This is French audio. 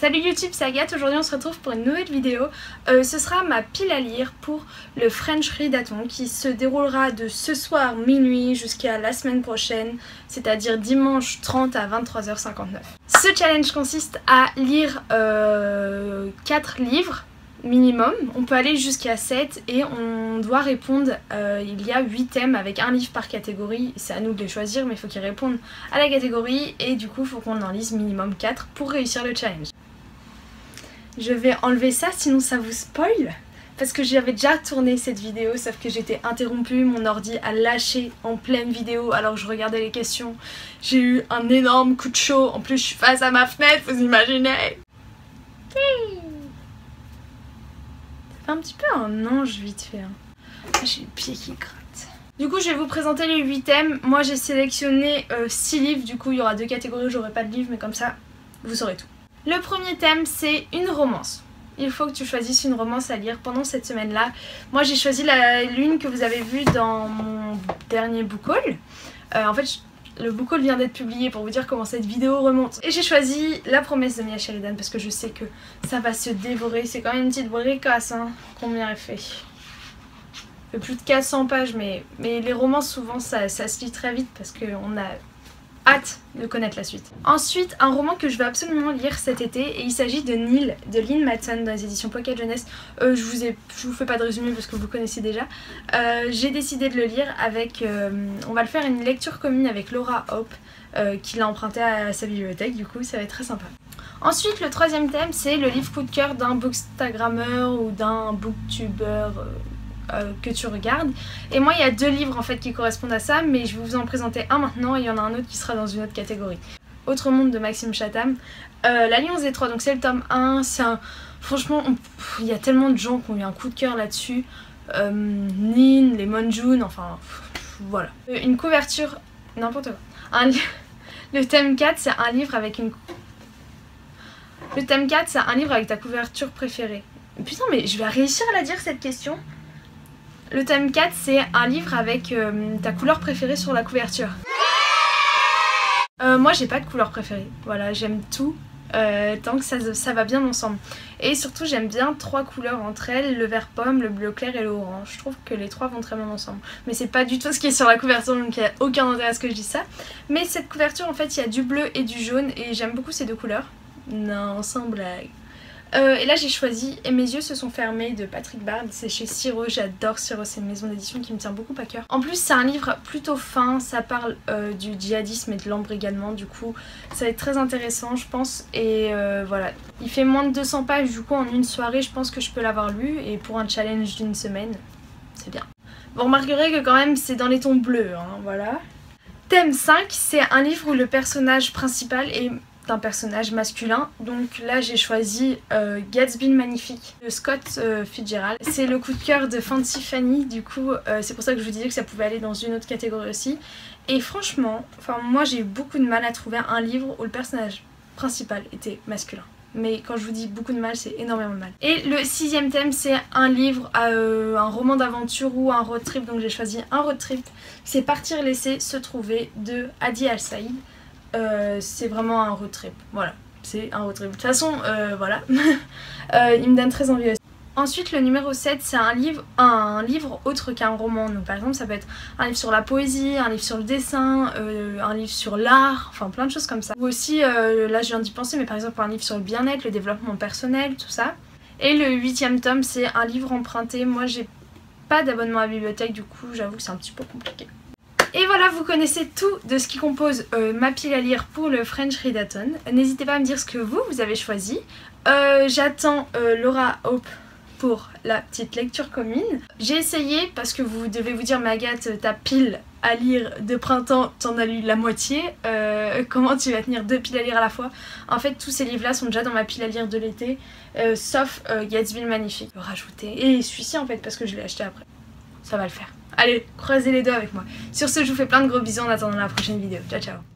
Salut YouTube, c'est Agathe. Aujourd'hui on se retrouve pour une nouvelle vidéo. Ce sera ma pile à lire pour le French Readathon qui se déroulera de ce soir minuit jusqu'à la semaine prochaine, c'est-à-dire dimanche 30 à 23h59. Ce challenge consiste à lire 4 livres minimum, on peut aller jusqu'à 7 et on doit répondre, il y a 8 thèmes avec un livre par catégorie, c'est à nous de les choisir mais il faut qu'ils répondent à la catégorie et du coup il faut qu'on en lise minimum 4 pour réussir le challenge. Je vais enlever ça sinon ça vous spoil parce que j'avais déjà tourné cette vidéo sauf que j'étais interrompue, mon ordi a lâché en pleine vidéo alors que je regardais les questions. J'ai eu un énorme coup de chaud, en plus je suis face à ma fenêtre, vous imaginez? Un petit peu un ange vite fait. J'ai le pied qui gratte. Du coup je vais vous présenter les 8 thèmes. Moi j'ai sélectionné 6 livres, du coup il y aura 2 catégories, j'aurai pas de livre mais comme ça vous saurez tout. Le premier thème c'est une romance. Il faut que tu choisisses une romance à lire pendant cette semaine là. Moi j'ai choisi l'une que vous avez vue dans mon dernier book haul. En fait le book haul vient d'être publié pour vous dire comment cette vidéo remonte. Et j'ai choisi La promesse de Mia Sheridan parce que je sais que ça va se dévorer. C'est quand même une petite bricasse, hein. Combien elle fait? Elle fait plus de 400 pages, mais les romans souvent ça se lit très vite parce qu'on a hâte de connaître la suite. Ensuite, un roman que je vais absolument lire cet été et il s'agit de Nil de Lynn Matson dans les éditions Pocket Jeunesse. Je vous fais pas de résumé parce que vous le connaissez déjà. J'ai décidé de le lire avec... on va le faire une lecture commune avec Laura Hope qui l'a emprunté à sa bibliothèque, du coup ça va être très sympa. Ensuite, le troisième thème c'est le livre coup de cœur d'un bookstagrammeur ou d'un booktuber que tu regardes. Et moi il y a 2 livres en fait qui correspondent à ça, mais je vais vous en présenter un maintenant et il y en a un autre qui sera dans une autre catégorie. Autre monde de Maxime Chatham, L'Alliance des Trois, donc c'est le tome 1, c'est un... Franchement il y a tellement de gens qui ont eu un coup de cœur là-dessus, Nin, les Monjun, enfin voilà. Une couverture, n'importe quoi. Le thème 4 c'est un livre avec une... Le thème 4 c'est un livre avec ta couverture préférée. Putain mais je vais réussir à la dire cette question. Le thème 4 c'est un livre avec ta couleur préférée sur la couverture. Moi j'ai pas de couleur préférée, voilà, j'aime tout tant que ça va bien ensemble. Et surtout j'aime bien 3 couleurs entre elles, le vert pomme, le bleu clair et le orange. Je trouve que les 3 vont très bien ensemble. Mais c'est pas du tout ce qui est sur la couverture donc il n'y a aucun intérêt à ce que je dise ça. Mais cette couverture en fait il y a du bleu et du jaune et j'aime beaucoup ces 2 couleurs. Non, sans blague. Et là j'ai choisi Et mes yeux se sont fermés de Patrick Bard, c'est chez Siro, j'adore Siro, c'est une maison d'édition qui me tient beaucoup à cœur. En plus c'est un livre plutôt fin, ça parle du djihadisme et de l'embrigadement, du coup ça va être très intéressant je pense. Et voilà, il fait moins de 200 pages, du coup en une soirée je pense que je peux l'avoir lu et pour un challenge d'une semaine, c'est bien. Vous remarquerez que quand même c'est dans les tons bleus, hein, voilà. Thème 5, c'est un livre où le personnage principal est d'un personnage masculin, donc là j'ai choisi Gatsby le Magnifique de Scott Fitzgerald. C'est le coup de cœur de Fancy Fanny, du coup c'est pour ça que je vous disais que ça pouvait aller dans une autre catégorie aussi. Et franchement, moi j'ai eu beaucoup de mal à trouver un livre où le personnage principal était masculin. Mais quand je vous dis beaucoup de mal, c'est énormément de mal. Et le 6e thème c'est un livre, un roman d'aventure ou un road trip, donc j'ai choisi un road trip. C'est Partir, laisser, se trouver de Hadi Al-Saïd. C'est vraiment un road trip, voilà, c'est un road trip. De toute façon, voilà, il me donne très envie aussi. Ensuite, le numéro 7, c'est un livre autre qu'un roman. Donc par exemple, ça peut être un livre sur la poésie, un livre sur le dessin, un livre sur l'art, enfin plein de choses comme ça. Ou aussi, là je viens d'y penser, mais par exemple un livre sur le bien-être, le développement personnel, tout ça. Et le 8e tome, c'est un livre emprunté. Moi, j'ai pas d'abonnement à la bibliothèque, du coup, j'avoue que c'est un petit peu compliqué. Et voilà, vous connaissez tout de ce qui compose ma pile à lire pour le French Readathon. N'hésitez pas à me dire ce que vous avez choisi. J'attends Laura Hope pour la petite lecture commune. J'ai essayé, parce que vous devez vous dire, mais Agathe, ta pile à lire de printemps, t'en as lu la moitié. Comment tu vas tenir 2 piles à lire à la fois? En fait, tous ces livres-là sont déjà dans ma pile à lire de l'été, sauf Gatsby le Magnifique. Je vais rajouter. Et celui-ci en fait, parce que je l'ai acheté après. Ça va le faire. Allez, croisez les doigts avec moi. Sur ce, je vous fais plein de gros bisous en attendant la prochaine vidéo. Ciao, ciao.